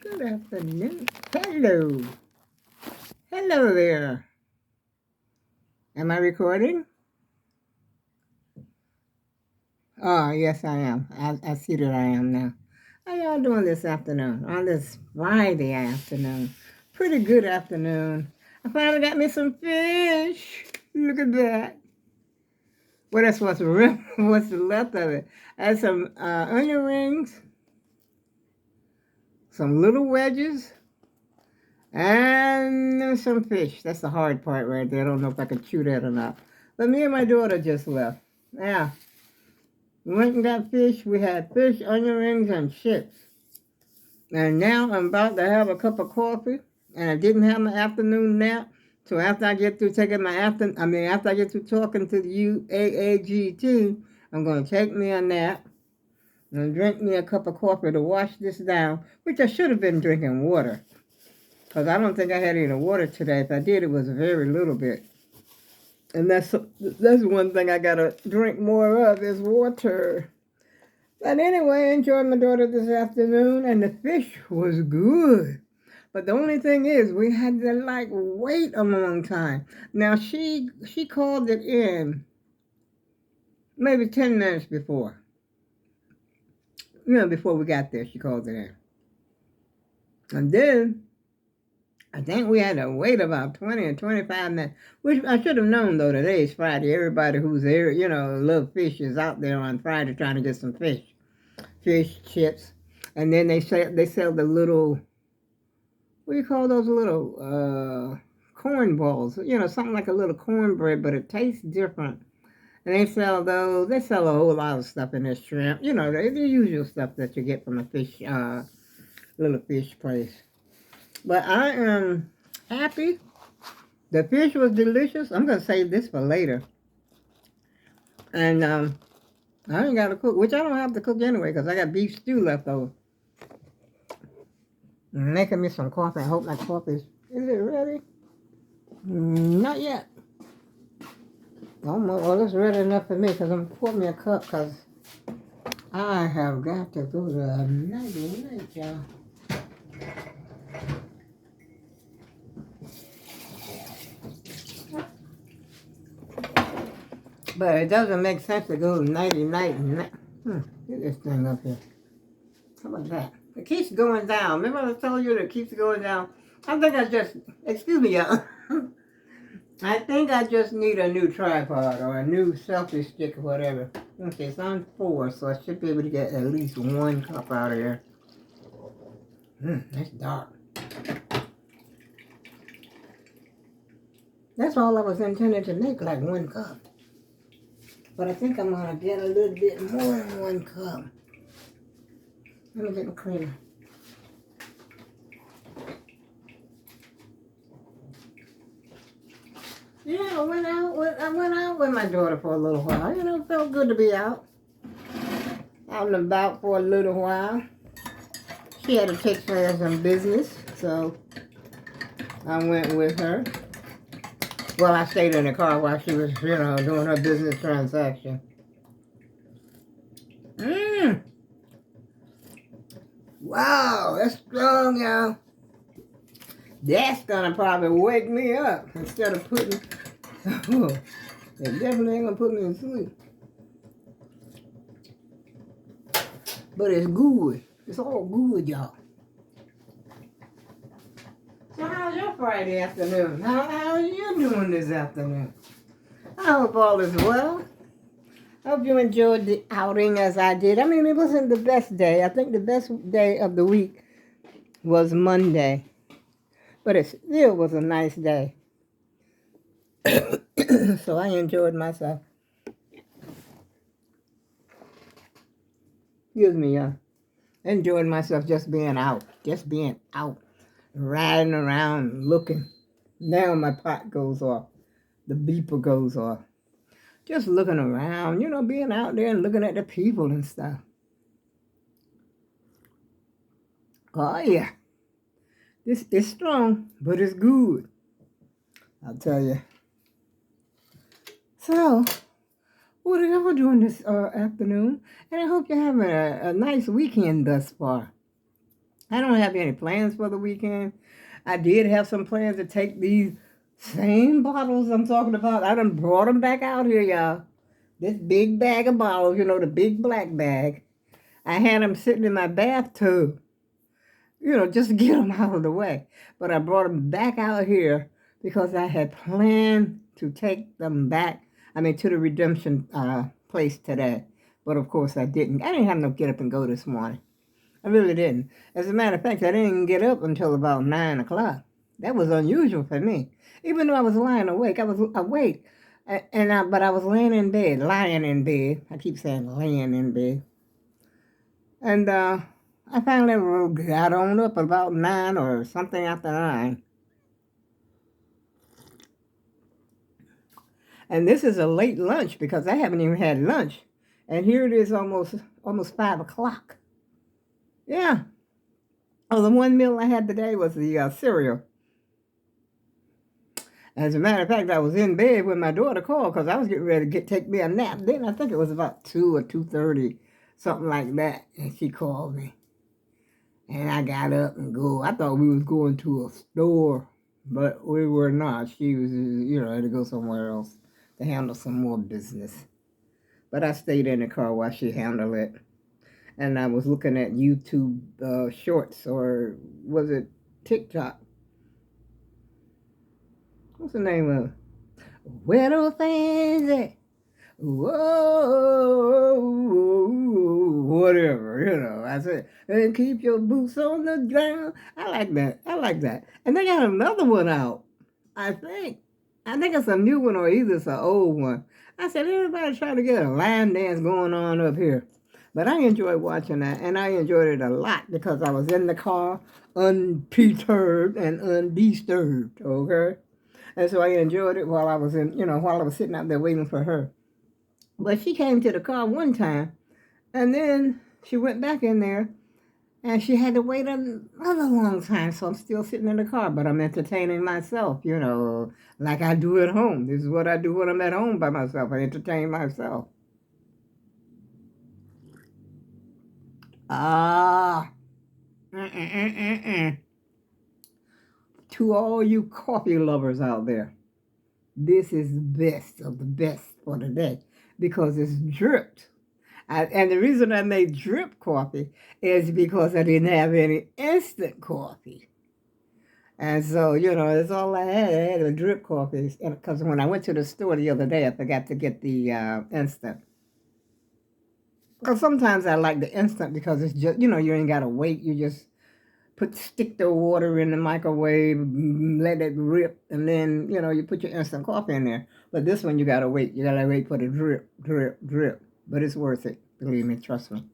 Good afternoon. Hello. Hello there. Am I recording? Oh, yes, I am. I see that I am now. How y'all doing this afternoon? On this Friday afternoon. Pretty good afternoon. I finally got me some fish. Look at that. Well, that's what's left of it. I had some onion rings, some little wedges, and some fish. That's the hard part right there. I don't know if I can chew that or not. But me and my daughter just left. Yeah. We went and got fish. We had fish, onion rings, and chips. And now I'm about to have a cup of coffee. And I didn't have my afternoon nap. So after I get through taking after I get through talking to the UAAGT, I'm going to take me a nap and drink me a cup of coffee to wash this down, which I should have been drinking water. Because I don't think I had any water today. If I did, it was very little bit. And that's one thing I got to drink more of is water. But anyway, I enjoyed my daughter this afternoon, and the fish was good. But the only thing is, we had to wait a long time. Now she called it in maybe 10 minutes before. Before we got there, she called it in, and then I think we had to wait about 20 or 25 minutes. Which I should have known though. Today is Friday. Everybody who's there, love fish is out there on Friday trying to get some fish chips, and then they sell the little, what do you call those little corn balls? Something like a little cornbread, but it tastes different. And they sell those. They sell a whole lot of stuff in this shrimp. The usual stuff that you get from a little fish place. But I am happy. The fish was delicious. I'm gonna save this for later. And I ain't got to cook, which I don't have to cook anyway, because I got beef stew left over. I'm making me some coffee. I hope my coffee is it ready? Not yet. Almost. Well, it's ready enough for me because I'm pouring me a cup because I have got to go to a night, y'all. But it doesn't make sense to go nighty night. Get this thing up here. How about that? It keeps going down. Remember I told you that it keeps going down? I think excuse me, y'all. I think I just need a new tripod or a new selfie stick or whatever. Okay, it's on 4, so I should be able to get at least 1 cup out of here. That's dark. That's all I was intending to make, like 1 cup. But I think I'm going to get a little bit more than 1 cup. Let me get my creamer. Yeah, I went out with my daughter for a little while. It felt good to be out and about for a little while. She had to take care of some business, so I went with her. Well, I stayed in the car while she was, doing her business transaction. Wow, that's strong, y'all. That's gonna probably wake me up instead of putting. It definitely ain't gonna put me to sleep. But it's good. It's all good, y'all. So how's your Friday afternoon? How are you doing this afternoon? I hope all is well. I hope you enjoyed the outing as I did. I mean, it wasn't the best day. I think the best day of the week was Monday. But it still was a nice day. So I enjoyed myself. Excuse me, y'all. Enjoyed myself just being out. Riding around, looking. Now my pot goes off. The beeper goes off. Just looking around, being out there and looking at the people and stuff. Oh, yeah. This is strong, but it's good. I'll tell you. So, what are y'all doing this afternoon? And I hope you're having a nice weekend thus far. I don't have any plans for the weekend. I did have some plans to take these same bottles I'm talking about. I done brought them back out here, y'all. This big bag of bottles, the big black bag. I had them sitting in my bathtub, just to get them out of the way. But I brought them back out here because I had planned to take them back, to the redemption place today. But of course I didn't. I didn't have no get up and go this morning. I really didn't. As a matter of fact, I didn't get up until about 9 o'clock. That was unusual for me. Even though I was lying awake, I was awake. But I was laying in bed, lying in bed. I keep saying laying in bed. And I finally got on up about 9 or something after 9. And this is a late lunch because I haven't even had lunch. And here it is almost 5 o'clock. Yeah. Oh, the one meal I had today was the cereal. As a matter of fact, I was in bed when my daughter called because I was getting ready to take me a nap. Then I think it was about 2 or 2:30, something like that, and she called me. And I got up and go. I thought we was going to a store, but we were not. She was, had to go somewhere else to handle some more business. But I stayed in the car while she handled it. And I was looking at YouTube shorts, or was it TikTok? What's the name of it? Where those things at? Whoa, whatever. I said, and keep your boots on the ground. I like that. I like that. And they got another one out, I think. I think it's a new one or either it's an old one. I said, everybody's trying to get a line dance going on up here. But I enjoyed watching that, and I enjoyed it a lot because I was in the car unperturbed and undisturbed, okay? And so I enjoyed it while I was while I was sitting out there waiting for her. But she came to the car one time, and then she went back in there, and she had to wait another long time. So I'm still sitting in the car, but I'm entertaining myself, like I do at home. This is what I do when I'm at home by myself. I entertain myself. Ah, to all you coffee lovers out there, this is the best of the best for the day because it's dripped. And the reason I made drip coffee is because I didn't have any instant coffee. And so, that's all I had. I had a drip coffee. Because when I went to the store the other day, I forgot to get the instant. Because sometimes I like the instant because it's just, you ain't got to wait. You just stick the water in the microwave, let it rip, and then, you put your instant coffee in there. But this one, you got to wait. You got to wait for the drip, drip, drip. But it's worth it. Believe me, trust me.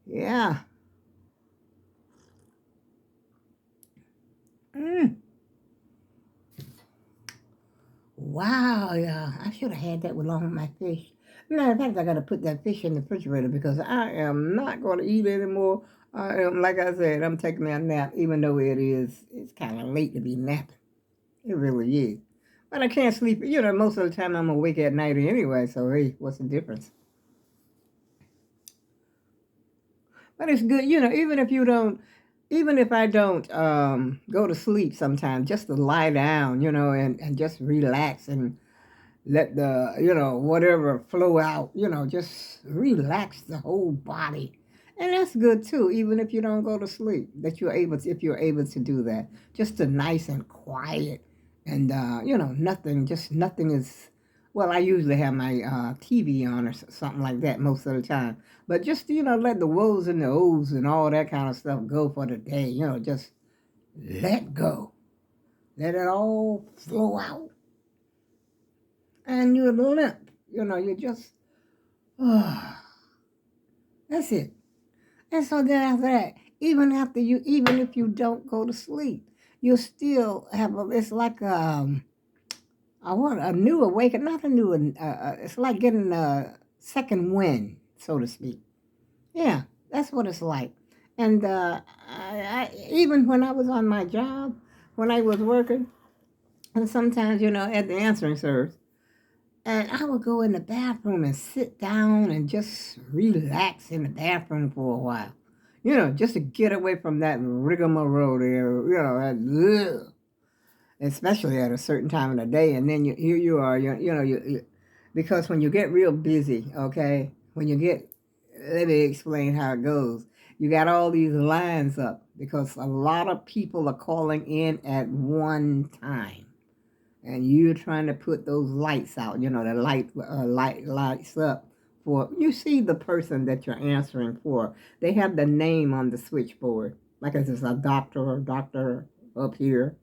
Yeah. Mm. Wow, yeah. I should have had that along with my fish. Matter of fact, I got to put that fish in the refrigerator because I am not going to eat anymore. I am, like I said, I'm taking me a nap, even though it's kind of late to be napping. It really is. But I can't sleep. Most of the time I'm awake at night anyway, so hey, what's the difference? But it's good, even if I don't go to sleep sometimes, just to lie down, and just relax and let the, whatever flow out, just relax the whole body. And that's good too, even if you don't go to sleep, that if you're able to do that, just a nice and quiet and, nothing is, well, I usually have my TV on or something like that most of the time. But just, let the woes and the ohs and all that kind of stuff go for the day, just let go. Let it all flow out. And you're limp. You just, oh, that's it. And so then after that, even if you don't go to sleep, you still it's like I want a new awakening, not a new, it's like getting a second wind, so to speak. Yeah, that's what it's like. And even when I was on my job, when I was working, and sometimes, at the answering service, and I would go in the bathroom and sit down and just relax in the bathroom for a while. You know, just to get away from that rigmarole there, you know, that, ugh, especially at a certain time of the day. And then here you are, because when you get real busy, okay, when you get, let me explain how it goes. You got all these lines up because a lot of people are calling in at one time, and you're trying to put those lights out. You know, the lights up for. You see the person that you're answering for. They have the name on the switchboard, like it's a doctor up here,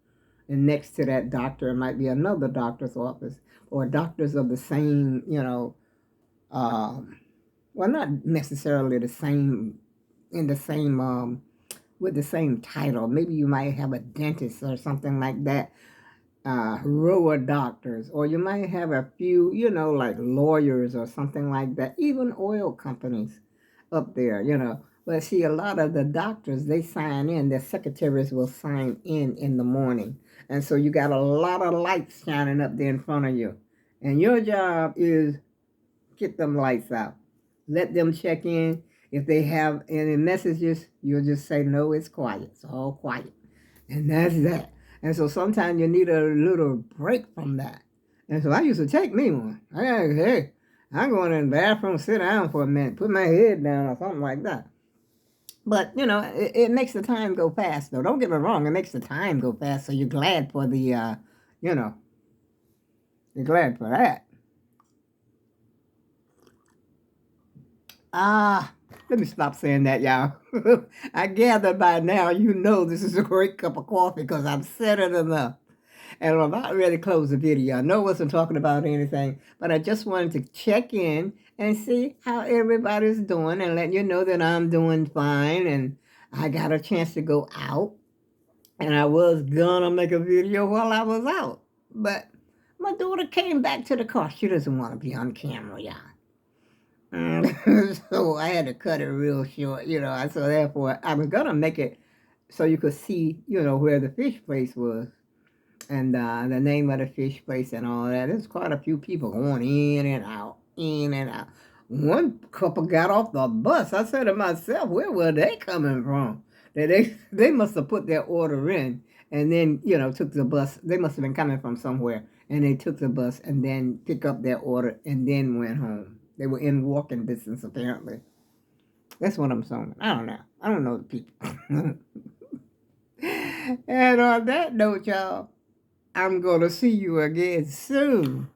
and next to that doctor it might be another doctor's office or doctors of the same, um, well, not necessarily the same in the same with the same title. Maybe you might have a dentist or something like that, row of doctors, or you might have a few, like lawyers or something like that, even oil companies up there, But see, a lot of the doctors, they sign in, their secretaries will sign in the morning. And so you got a lot of lights shining up there in front of you. And your job is get them lights out. Let them check in. If they have any messages, you'll just say, no, it's quiet. It's all quiet. And that's that. And so sometimes you need a little break from that. And so I used to take me one. Hey, I'm going in the bathroom, sit down for a minute, put my head down or something like that. But, it makes the time go fast, though. Don't get me wrong. It makes the time go fast. So you're glad for you know, you're glad for that. Let me stop saying that, y'all. I gather by now you know this is a great cup of coffee because I've said it enough. And I'm not ready to close the video. I know I wasn't talking about anything, but I just wanted to check in and see how everybody's doing and let you know that I'm doing fine. And I got a chance to go out. And I was gonna make a video while I was out. But my daughter came back to the car. She doesn't want to be on camera, y'all. So I had to cut it real short, So therefore, I was gonna make it so you could see, where the fish place was and the name of the fish place and all that. There's quite a few people going in and out, in and out. One couple got off the bus. I said to myself, where were they coming from? They must have put their order in and then, took the bus. They must have been coming from somewhere and they took the bus and then pick up their order and then went home. They were in walking distance, apparently. That's what I'm saying. I don't know. I don't know the people. And on that note, y'all, I'm going to see you again soon.